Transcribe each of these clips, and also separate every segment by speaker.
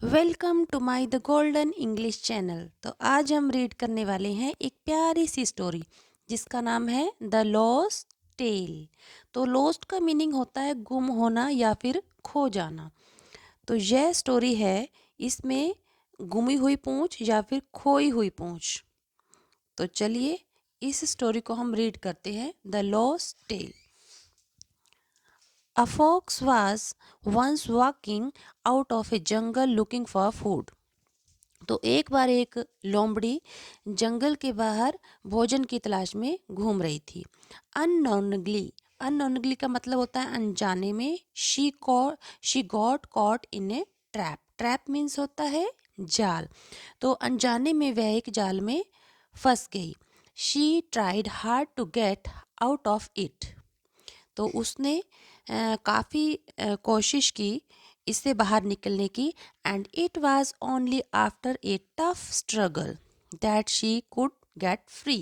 Speaker 1: Welcome to my the golden English channel. तो आज हम रीड करने वाले हैं एक प्यारी सी स्टोरी जिसका नाम है द लॉस्ट टेल। तो लॉस्ट का मीनिंग होता है गुम होना या फिर खो जाना। तो यह स्टोरी है, इसमें गुमी हुई पूंछ या फिर खोई हुई पूंछ। तो चलिए इस स्टोरी को हम रीड करते हैं। The lost tail. A fox was once walking out of a jungle looking for food. तो एक बार एक लोमड़ी जंगल के बाहर भोजन की तलाश में घूम रही थी। अननोनली, अननोनली का मतलब होता है अनजाने में। She got caught in A trap. Trap means होता है जाल। तो अनजाने में वह एक जाल में फंस गई। She tried hard to get out of it. तो उसने काफ़ी कोशिश की इससे बाहर निकलने की। And it was only after a tough struggle that she could get free.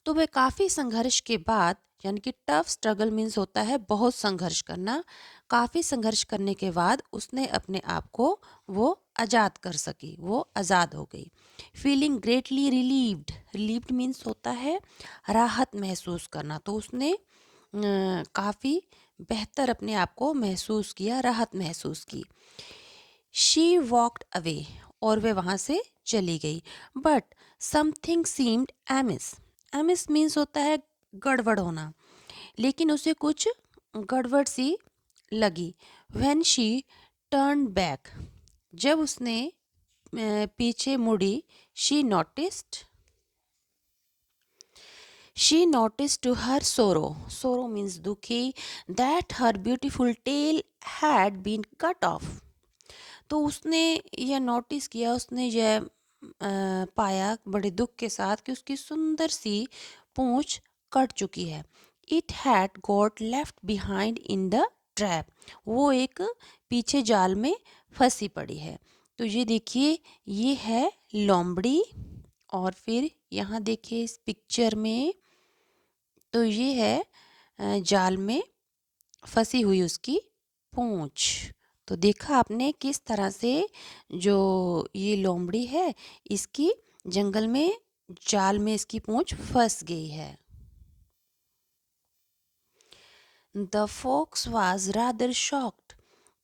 Speaker 1: तो वह काफ़ी संघर्ष के बाद, यानी कि टफ स्ट्रगल मीन्स होता है बहुत संघर्ष करना, काफ़ी संघर्ष करने के बाद उसने अपने आप को वो आज़ाद कर सकी, वो आज़ाद हो गई। Feeling greatly relieved. Relieved means होता है राहत महसूस करना। तो उसने काफ़ी बेहतर अपने आप को महसूस किया, राहत महसूस की। She walked away. और वह वहाँ से चली गई। But something seemed amiss. Amiss means होता है गड़बड़ होना, लेकिन उसे कुछ गड़बड़ सी लगी। When she turn back. जब उसने पीछे मुड़ी, शी नोटिस टू हर सोरो। सोरो मीन्स दुखी, that her beautiful tail had been cut off. तो उसने यह नोटिस किया, उसने यह पाया बड़े दुख के साथ कि उसकी सुंदर सी पूंछ कट चुकी है। It had got left behind in the trap. वो एक पीछे जाल में फंसी पड़ी है। तो ये देखिए, ये है लोमड़ी। और फिर यहाँ देखिए इस पिक्चर में, तो ये है जाल में फंसी हुई उसकी पूंछ। तो देखा आपने किस तरह से जो ये लोमड़ी है, इसकी जंगल में जाल में इसकी पूंछ फंस गई है। The fox was rather shocked.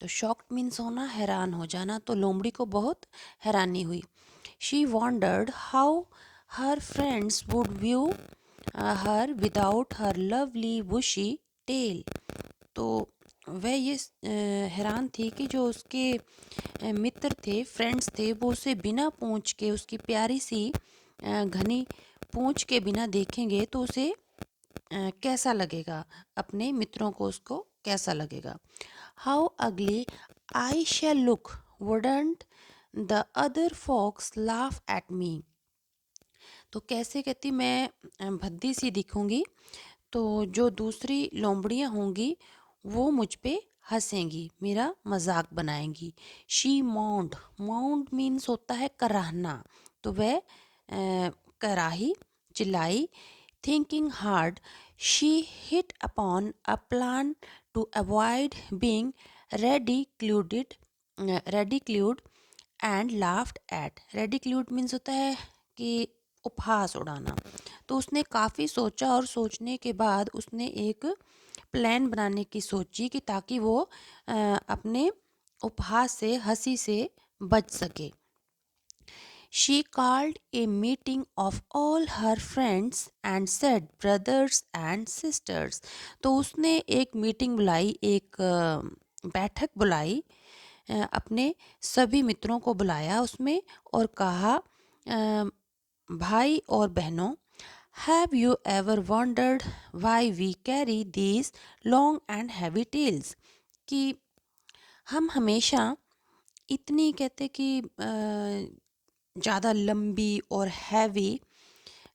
Speaker 1: तो शॉक्ड मीन्स होना, हैरान हो जाना। तो लोमड़ी को बहुत हैरानी हुई। She wondered how her friends would view her without her lovely bushy tail. तो वह ये हैरान थी कि जो उसके मित्र थे, फ्रेंड्स थे, वो उसे बिना पूंछ के, उसकी प्यारी सी घनी पूंछ के बिना देखेंगे तो उसे कैसा लगेगा, अपने मित्रों को उसको कैसा लगेगा। हाउ अगली I shall look wouldn't the other folks laugh at me. तो कैसे कहती, मैं भद्दी सी दिखूंगी तो जो दूसरी लोमड़ियाँ होंगी वो मुझ पे हंसेंगी, मेरा मजाक बनाएंगी। She mound. माउंड मीन्स होता है कराहना। तो वह कराही, चिल्लाई। Thinking hard, she hit upon a plan to avoid being ridiculed ridicule and laughed at. Ridicule means होता है कि उपहास उड़ाना। तो उसने काफ़ी सोचा और सोचने के बाद उसने एक प्लान बनाने की सोची कि ताकि वो अपने उपहास से, हंसी से बच सके। She called a meeting of all her friends and said brothers and sisters. तो उसने एक मीटिंग बुलाई, एक बैठक बुलाई, अपने सभी मित्रों को बुलाया उसमें और कहा, भाई और बहनों, have you ever wondered why we carry these long and heavy tails. कि हम हमेशा इतनी, कहते कि ज़्यादा लंबी और हैवी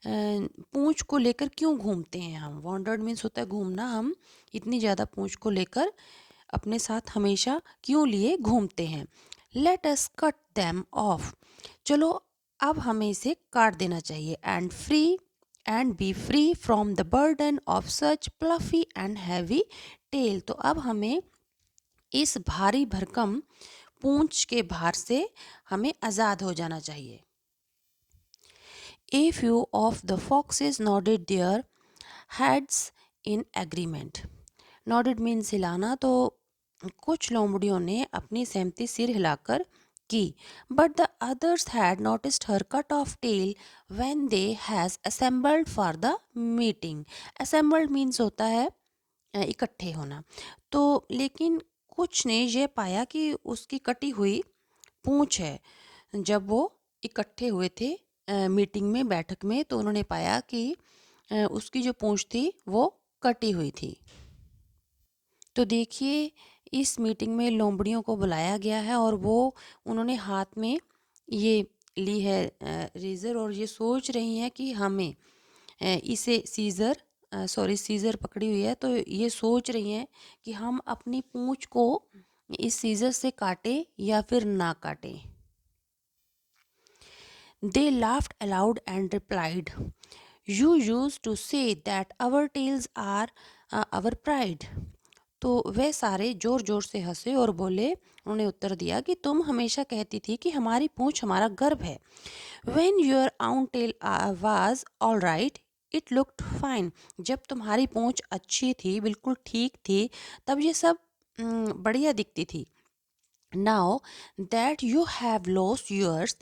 Speaker 1: पूंछ को लेकर क्यों घूमते हैं हम। वॉन्डर्ड मीन्स होता है घूमना। हम इतनी ज़्यादा पूंछ को लेकर अपने साथ हमेशा क्यों लिए घूमते हैं। Let us cut them off. चलो अब हमें इसे काट देना चाहिए। And be free from the burden of such fluffy and heavy tail. तो अब हमें इस भारी भरकम पूंछ के भार से हमें आज़ाद हो जाना चाहिए। A few of the foxes nodded their heads in agreement. Nodded means हिलाना, तो कुछ लोमड़ियों ने अपनी सहमति सिर हिलाकर की। But the others had noticed her cut off tail when they has assembled for the meeting. Assembled means होता है इकट्ठे होना। तो लेकिन कुछ ने ये पाया कि उसकी कटी हुई पूंछ है। जब वो इकट्ठे हुए थे मीटिंग में, बैठक में, तो उन्होंने पाया कि उसकी जो पूंछ थी वो कटी हुई थी। तो देखिए, इस मीटिंग में लोमड़ियों को बुलाया गया है और वो उन्होंने हाथ में ये ली है रेज़र, और ये सोच रही हैं कि हमें इसे सीज़र पकड़ी हुई है, तो ये सोच रही हैं कि हम अपनी पूंछ को इस सीज़र से काटें या फिर ना काटें। They laughed aloud and replied, "You used to say that our tails are our pride." तो वे सारे जोर जोर से हंसे और बोले, उन्होंने उत्तर दिया कि तुम हमेशा कहती थी कि हमारी पूंछ हमारा गर्व है। When your own tail was all right, it looked fine. जब तुम्हारी पूंछ अच्छी थी, बिल्कुल ठीक थी, तब ये सब बढ़िया दिखती थी। Now that you have lost yours,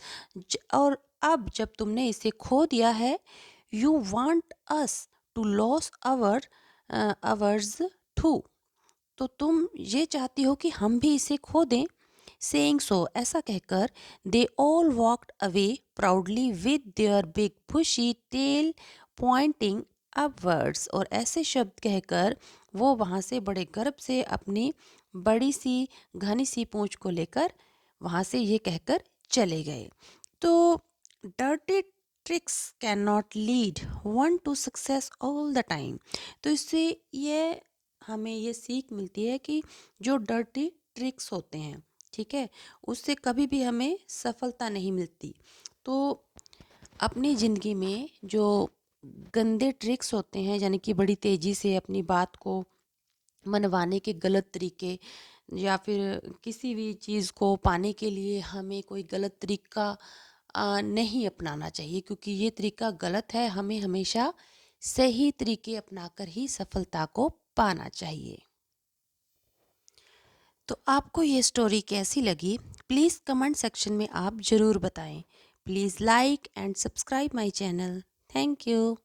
Speaker 1: और अब जब तुमने इसे खो दिया है, you want us to lose ours too. तो तुम ये चाहती हो कि हम भी इसे खो दें। Saying so, ऐसा कहकर they all walked away proudly with their big bushy tail pointing upwards. और ऐसे शब्द कहकर वो वहाँ से बड़े गर्व से अपनी बड़ी सी घनी सी पूंछ को लेकर वहाँ से ये कहकर चले गए। तो dirty tricks can not lead one two success all the time. तो इससे ये हमें ये सीख मिलती है कि जो डर्टी ट्रिक्स होते हैं, ठीक है, उससे कभी भी हमें सफलता नहीं मिलती। तो अपनी ज़िंदगी में जो गंदे ट्रिक्स होते हैं, यानी कि बड़ी तेज़ी से अपनी बात को मनवाने के गलत तरीके, या फिर किसी भी चीज़ को पाने के लिए हमें कोई गलत तरीका नहीं अपनाना चाहिए, क्योंकि ये तरीका गलत है। हमें हमेशा सही तरीके अपनाकर ही सफलता को पाना चाहिए। तो आपको ये स्टोरी कैसी लगी, प्लीज़ कमेंट सेक्शन में आप ज़रूर बताएं। Please like and subscribe my channel. Thank you.